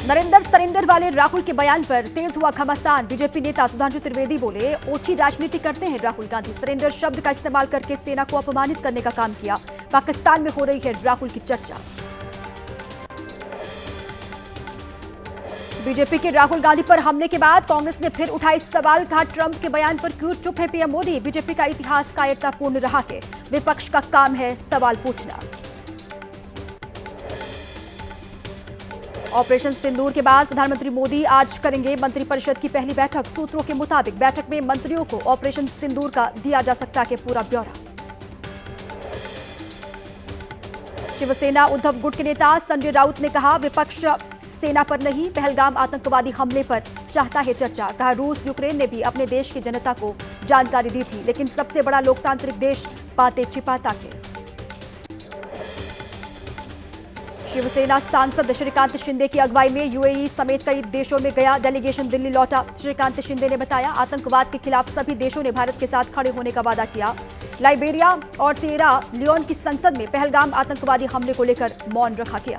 Narendra surrender वाले राहुल के बयान पर तेज हुआ घमासान। बीजेपी नेता सुधांशु त्रिवेदी बोले, ओछी राजनीति करते हैं राहुल गांधी। सरेंडर शब्द का इस्तेमाल करके सेना को अपमानित करने का काम किया। पाकिस्तान में हो रही है राहुल की चर्चा। बीजेपी के राहुल गांधी पर हमले के बाद कांग्रेस ने फिर उठाए सवाल। कहा, ट्रंप के बयान पर क्यों चुप है पीएम मोदी। बीजेपी का इतिहास कायरतापूर्ण रहा है। विपक्ष का काम है सवाल पूछना। ऑपरेशन सिंदूर के बाद प्रधानमंत्री मोदी आज करेंगे मंत्रिपरिषद की पहली बैठक। सूत्रों के मुताबिक बैठक में मंत्रियों को ऑपरेशन सिंदूर का दिया जा सकता है पूरा ब्यौरा। शिवसेना उद्धव गुट के नेता संजय राउत ने कहा, विपक्ष सेना पर नहीं, पहलगाम आतंकवादी हमले पर चाहता है चर्चा। कहा, रूस यूक्रेन ने भी अपने देश की जनता को जानकारी दी थी, लेकिन सबसे बड़ा लोकतांत्रिक देश बातें छिपाता है। शिवसेना सांसद श्रीकांत शिंदे की अगुवाई में यूएई समेत कई देशों में गया डेलीगेशन दिल्ली लौटा। श्रीकांत शिंदे ने बताया, आतंकवाद के खिलाफ सभी देशों ने भारत के साथ खड़े होने का वादा किया। लाइबेरिया और सिएरा लियोन की संसद में पहलगाम आतंकवादी हमले को लेकर मौन रखा गया।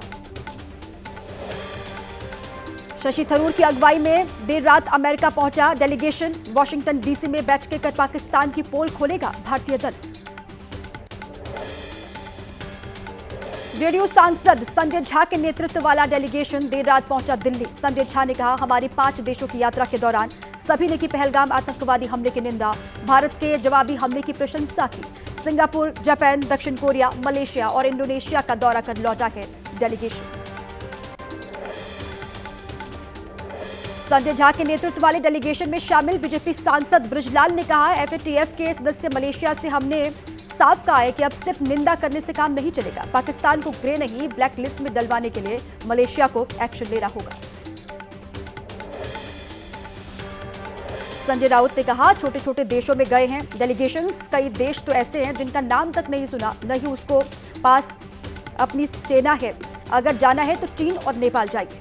शशि थरूर की अगुवाई में देर रात अमेरिका पहुंचा डेलीगेशन। वॉशिंगटन डीसी में बैठकें कर पाकिस्तान की पोल खोलेगा भारतीय दल। जेडीयू सांसद संजय झा के नेतृत्व वाला डेलीगेशन देर रात पहुंचा दिल्ली। संजय झा ने कहा, हमारी 5 देशों की यात्रा के दौरान सभी ने की पहलगाम आतंकवादी हमले की निंदा, भारत के जवाबी हमले की प्रशंसा की। सिंगापुर, जापान, दक्षिण कोरिया, मलेशिया और इंडोनेशिया का दौरा कर लौटा है डेलीगेशन। संजय झा के नेतृत्व वाले डेलीगेशन में शामिल बीजेपी सांसद बृजलाल ने कहा, एफएटीएफ के सदस्य मलेशिया से हमने साफ कहा है कि अब सिर्फ निंदा करने से काम नहीं चलेगा। पाकिस्तान को ग्रे नहीं, ब्लैक लिस्ट में डलवाने के लिए मलेशिया को एक्शन लेना होगा। संजय राउत ने कहा, छोटे छोटे देशों में गए हैं डेलीगेशंस। कई देश तो ऐसे हैं जिनका नाम तक नहीं सुना, नहीं उसको पास अपनी सेना है। अगर जाना है तो चीन और नेपाल जाइए।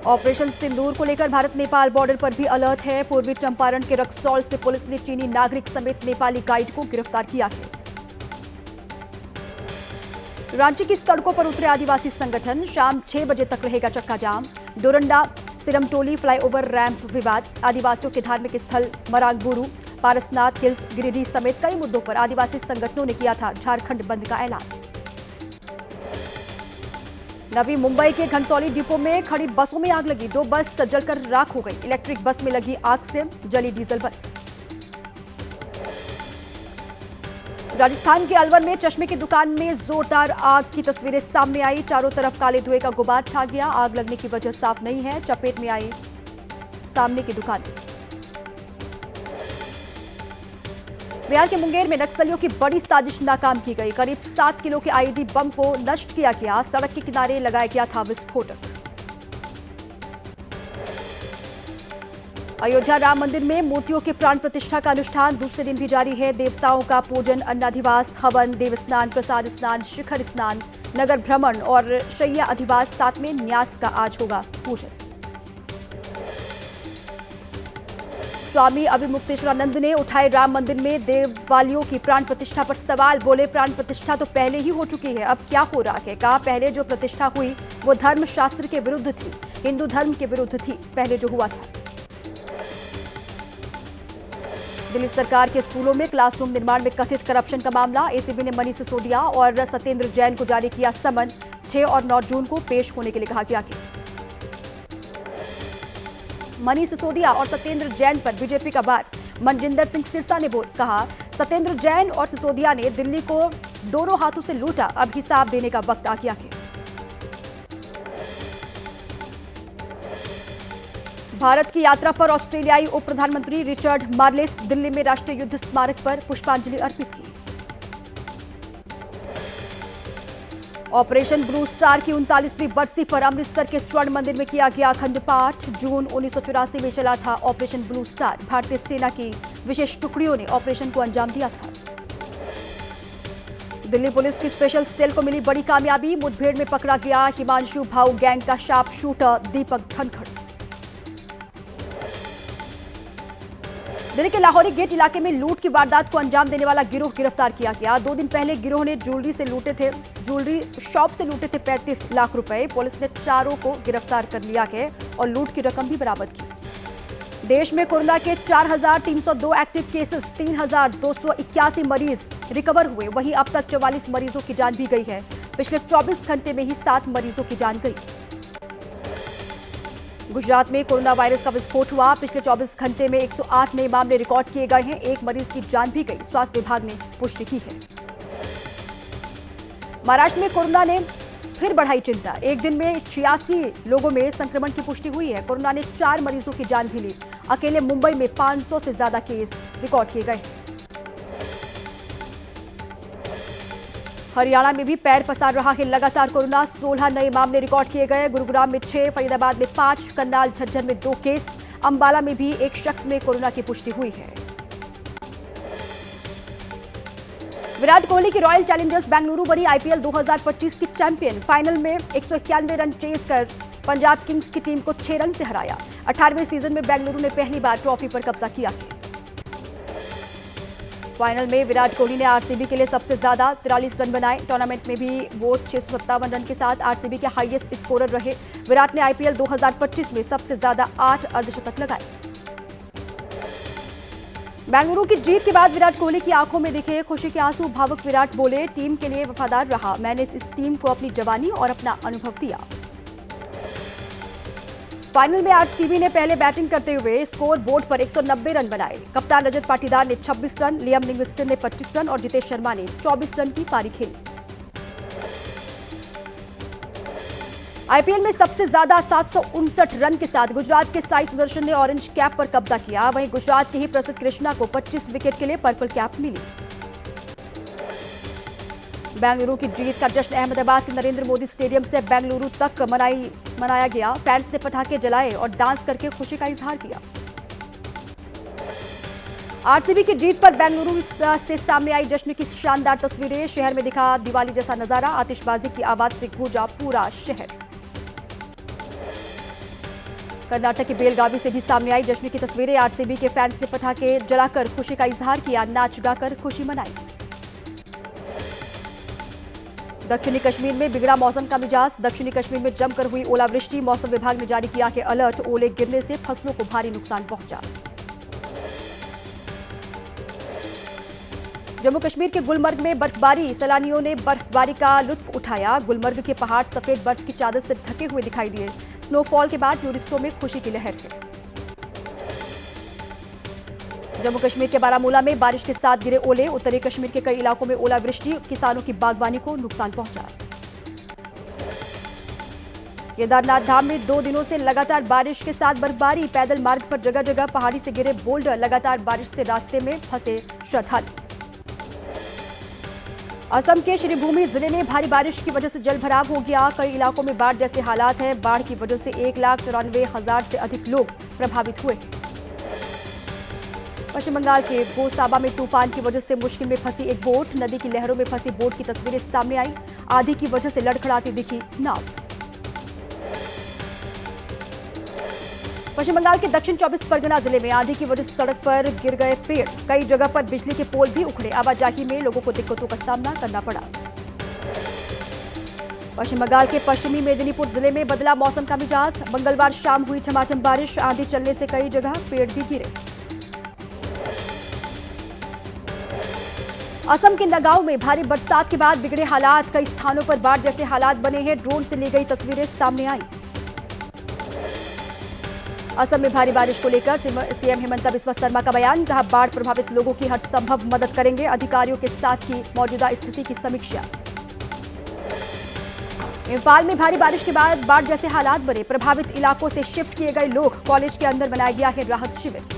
ऑपरेशन सिंदूर को लेकर भारत नेपाल बॉर्डर पर भी अलर्ट है। पूर्वी चंपारण के रक्सौल से पुलिस ने चीनी नागरिक समेत नेपाली गाइड को गिरफ्तार किया है। रांची की सड़कों पर उतरे आदिवासी संगठन। शाम 6 बजे तक रहेगा चक्का जाम। डोरंडा सिरमटोली फ्लाईओवर रैंप विवाद। आदिवासियों के धार्मिक स्थल मरांगबुरु, पारसनाथ हिल्स, गिरिडीह समेत कई मुद्दों पर आदिवासी संगठनों ने किया था झारखंड बंद का ऐलान। नवी मुंबई के घनसौली डिपो में खड़ी बसों में आग लगी। 2 बस जलकर राख हो गई। इलेक्ट्रिक बस में लगी आग से जली डीजल बस। राजस्थान के अलवर में चश्मे की दुकान में जोरदार आग की तस्वीरें सामने आई। चारों तरफ काले धुएं का गुबार छा गया। आग लगने की वजह साफ नहीं है। चपेट में आई सामने की दुकान। बिहार के मुंगेर में नक्सलियों की बड़ी साजिश नाकाम की गई। करीब 7 किलो के आईईडी बम को नष्ट किया गया। सड़क के किनारे लगाया गया था विस्फोटक। अयोध्या राम मंदिर में मूर्तियों के प्राण प्रतिष्ठा का अनुष्ठान दूसरे दिन भी जारी है। देवताओं का पूजन, अन्नाधिवास, हवन, देव स्नान, प्रसाद स्नान, शिखर स्नान, नगर भ्रमण और शैया अधिवास, साथ में न्यास का आज होगा पूजन। स्वामी अभिमुक्तेश्वरानंद ने उठाए राम मंदिर में देवालियों की प्राण प्रतिष्ठा पर सवाल। बोले, प्राण प्रतिष्ठा तो पहले ही हो चुकी है, अब क्या हो रहा है। कहा, पहले जो प्रतिष्ठा हुई वो धर्म शास्त्र के विरुद्ध थी, हिंदू धर्म के विरुद्ध थी पहले जो हुआ था। दिल्ली सरकार के स्कूलों में क्लासरूम निर्माण में कथित करप्शन का मामला। एसीबी ने मनीष सिसोदिया और सत्येंद्र जैन को जारी किया समन। 6 और 9 जून को पेश होने के लिए कहा गया। मनीष सिसोदिया और सत्येंद्र जैन पर बीजेपी का वार। मनजिंदर सिंह सिरसा ने कहा, सत्येंद्र जैन और सिसोदिया ने दिल्ली को दोनों हाथों से लूटा, अब हिसाब देने का वक्त आ गया है। भारत की यात्रा पर ऑस्ट्रेलियाई उप प्रधानमंत्री रिचर्ड मार्लेस दिल्ली में राष्ट्रीय युद्ध स्मारक पर पुष्पांजलि अर्पित की। ऑपरेशन ब्लू स्टार की 39वीं बरसी पर अमृतसर के स्वर्ण मंदिर में किया गया अखंड पाठ। जून 1984 में चला था ऑपरेशन ब्लू स्टार। भारतीय सेना की विशेष टुकड़ियों ने ऑपरेशन को अंजाम दिया था। दिल्ली पुलिस की स्पेशल सेल को मिली बड़ी कामयाबी। मुठभेड़ में पकड़ा गया हिमांशु भाऊ गैंग का शार्प शूटर दीपक धनखड़। दिल्ली के लाहौरी गेट इलाके में लूट की वारदात को अंजाम देने वाला गिरोह गिरफ्तार किया गया। 2 दिन पहले गिरोह ने ज्वेलरी शॉप से लूटे थे 35 लाख रुपए। पुलिस ने चारों को गिरफ्तार कर लिया है और लूट की रकम भी बरामद की। देश में कोरोना के 4,302 एक्टिव केसेस, 3,281 मरीज रिकवर हुए। वहीं अब तक 44 मरीजों की जान भी गई है। पिछले 24 घंटे में ही 7 मरीजों की जान गई। गुजरात में कोरोना वायरस का विस्फोट हुआ। पिछले 24 घंटे में 108 नए मामले रिकॉर्ड किए गए हैं। एक मरीज की जान भी गई, स्वास्थ्य विभाग ने पुष्टि की है। महाराष्ट्र में कोरोना ने फिर बढ़ाई चिंता। एक दिन में 86 लोगों में संक्रमण की पुष्टि हुई है। कोरोना ने 4 मरीजों की जान भी ली। अकेले मुंबई में 500 से ज्यादा केस रिकॉर्ड किए गए। हरियाणा में भी पैर पसार रहा है लगातार कोरोना। 16 नए मामले रिकॉर्ड किए गए। गुरुग्राम में 6, फरीदाबाद में 5, करनाल झज्जर में 2 केस। अंबाला में भी एक शख्स में कोरोना की पुष्टि हुई है। विराट कोहली की रॉयल चैलेंजर्स बेंगलुरु बनी आईपीएल 2025 की चैंपियन। फाइनल में 191 रन चेज कर पंजाब किंग्स की टीम को 6 रन से हराया। 18वें सीजन में बेंगलुरु ने पहली बार ट्रॉफी पर कब्जा किया है। फाइनल में विराट कोहली ने आरसीबी के लिए सबसे ज्यादा 43 रन बनाए। टूर्नामेंट में भी वो 657 रन के साथ आरसीबी के हाईएस्ट स्कोरर रहे। विराट ने आईपीएल 2025 में सबसे ज्यादा 8 अर्धशतक लगाए। बेंगलुरु की जीत के बाद विराट कोहली की आंखों में दिखे खुशी के आंसू। भावुक विराट बोले, टीम के लिए वफादार रहा। मैंने इस टीम को अपनी जवानी और अपना अनुभव दिया। फाइनल में आरसीबी ने पहले बैटिंग करते हुए स्कोर बोर्ड पर 190 रन बनाए। कप्तान रजत पाटीदार ने 26 रन, लियम लिंग्स्टन ने 25 रन और जितेश शर्मा ने 24 रन की पारी खेली। आईपीएल में सबसे ज्यादा 759 रन के साथ गुजरात के साई सुदर्शन ने ऑरेंज कैप पर कब्जा किया। वहीं गुजरात के ही प्रसिद्ध कृष्णा को 25 विकेट के लिए पर्पल कैप मिली। बेंगलुरु की जीत का जश्न अहमदाबाद के नरेंद्र मोदी स्टेडियम से बेंगलुरु तक मनाया गया। फैंस ने पटाखे जलाए और डांस करके खुशी का इजहार किया। आरसीबी की जीत पर बेंगलुरु से सामने आई जश्न की शानदार तस्वीरें। शहर में दिखा दिवाली जैसा नजारा। आतिशबाजी की आवाज से गूंजा पूरा शहर। कर्नाटक की बेलगावी से भी सामने आई जश्न की तस्वीरें। आरसीबी के फैंस ने पटाखे जलाकर खुशी का इजहार किया, नाच गाकर खुशी मनाई। दक्षिणी कश्मीर में बिगड़ा मौसम का मिजाज। दक्षिणी कश्मीर में जमकर हुई ओलावृष्टि। मौसम विभाग ने जारी किया है अलर्ट। ओले गिरने से फसलों को भारी नुकसान पहुंचा। जम्मू कश्मीर के गुलमर्ग में बर्फबारी। सैलानियों ने बर्फबारी का लुत्फ उठाया। गुलमर्ग के पहाड़ सफेद बर्फ की चादर से ढके हुए दिखाई दिए। स्नोफॉल के बाद टूरिस्टों में खुशी की लहर है। जम्मू कश्मीर के बारामूला में बारिश के साथ गिरे ओले। उत्तरी कश्मीर के कई इलाकों में ओलावृष्टि। किसानों की बागवानी को नुकसान पहुंचा। केदारनाथ धाम में 2 दिनों से लगातार बारिश के साथ बर्फबारी। पैदल मार्ग पर जगह जगह पहाड़ी से गिरे बोल्डर। लगातार बारिश से रास्ते में फंसे श्रद्धालु। असम के श्रीभूमि जिले में भारी बारिश की वजह से जलभराव हो गया। कई इलाकों में बाढ़ जैसे हालात हैं। बाढ़ की वजह से 1,94,000 से अधिक लोग प्रभावित हुए। पश्चिम बंगाल के गोसाबा में तूफान की वजह से मुश्किल में फंसी एक बोट। नदी की लहरों में फंसी बोट की तस्वीरें सामने आई। आंधी की वजह से लड़खड़ाती दिखी नाव। पश्चिम बंगाल के दक्षिण 24 परगना जिले में आंधी की वजह से सड़क पर गिर गए पेड़। कई जगह पर बिजली के पोल भी उखड़े। आवाजाही में लोगों को दिक्कतों का सामना करना पड़ा। पश्चिम बंगाल के पश्चिमी मेदिनीपुर जिले में बदला मौसम का मिजाज। मंगलवार शाम हुई झमाझम बारिश। आंधी चलने से कई जगह पेड़ भी गिरे। असम के नगांव में भारी बरसात के बाद बिगड़े हालात। कई स्थानों पर बाढ़ जैसे हालात बने हैं। ड्रोन से ली गई तस्वीरें सामने आई। असम में भारी बारिश को लेकर सीएम हेमंत बिस्वा शर्मा का बयान। कहा, बाढ़ प्रभावित लोगों की हर संभव मदद करेंगे। अधिकारियों के साथ की मौजूदा स्थिति की समीक्षा। इम्फाल में भारी बारिश के बाद बाढ़ जैसे हालात बने। प्रभावित इलाकों से शिफ्ट किए गए लोग। कॉलेज के अंदर बनाया गया है राहत शिविर।